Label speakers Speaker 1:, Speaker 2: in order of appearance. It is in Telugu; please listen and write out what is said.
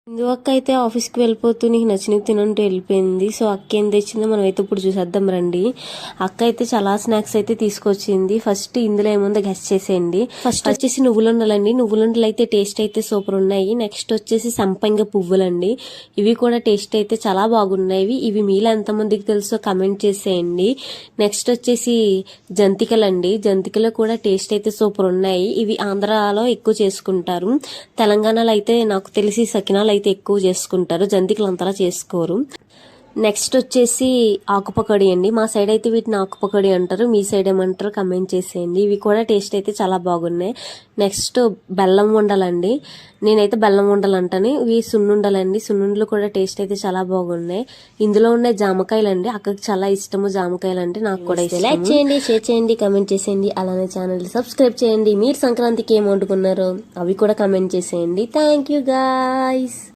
Speaker 1: ఇందు అక్క అయితే ఆఫీస్కి వెళ్ళిపోతూ నీకు నచ్చినవి తినంటూ వెళ్ళిపోయింది. సో అక్క ఏం తెచ్చిందో మనం అయితే ఇప్పుడు చూసేద్దాం రండి. అక్క అయితే చాలా స్నాక్స్ అయితే తీసుకొచ్చింది. ఫస్ట్ ఇందులో ఏముందో గెస్ చేసేయండి. ఫస్ట్ వచ్చేసి నువ్వులుండలండి. నువ్వులుండలు అయితే టేస్ట్ అయితే సూపర్ ఉన్నాయి. నెక్స్ట్ వచ్చేసి సంపంగ పువ్వులండి. ఇవి కూడా టేస్ట్ అయితే చాలా బాగున్నాయి. ఇవి మీలో ఎంతమందికి తెలుసో కమెంట్ చేసేయండి. నెక్స్ట్ వచ్చేసి జంతికలండి. జంతికలు కూడా టేస్ట్ అయితే సూపర్ ఉన్నాయి. ఇవి ఆంధ్రాలో ఎక్కువ చేసుకుంటారు. తెలంగాణలో అయితే నాకు తెలిసి సకినాలు అయితే ఎక్కువ చేసుకుంటారు, జంతికలు అంతలా చేసుకోరు. నెక్స్ట్ వచ్చేసి ఆకుపకడి అండి. మా సైడ్ అయితే వీటిని ఆకుపకడి అంటారు, మీ సైడ్ ఏమంటారు కమెంట్ చేసేయండి. ఇవి కూడా టేస్ట్ అయితే చాలా బాగున్నాయి. నెక్స్ట్ బెల్లం ఉండలండి. నేనైతే బెల్లం ఉండలు అంటాను. ఇవి సున్నుండలండి. సున్నుండలు కూడా టేస్ట్ అయితే చాలా బాగున్నాయి. ఇందులో ఉండే జామకాయలు అండి. అక్కడికి చాలా ఇష్టము జామకాయలు అంటే, నాకు కూడా ఇష్టం. లైక్ చేయండి, షేర్ చేయండి, కమెంట్ చేసేయండి. అలానే ఛానల్ సబ్స్క్రైబ్ చేయండి. మీరు సంక్రాంతికి ఏం వండుకున్నారో అవి కూడా కమెంట్ చేసేయండి. Thank you guys.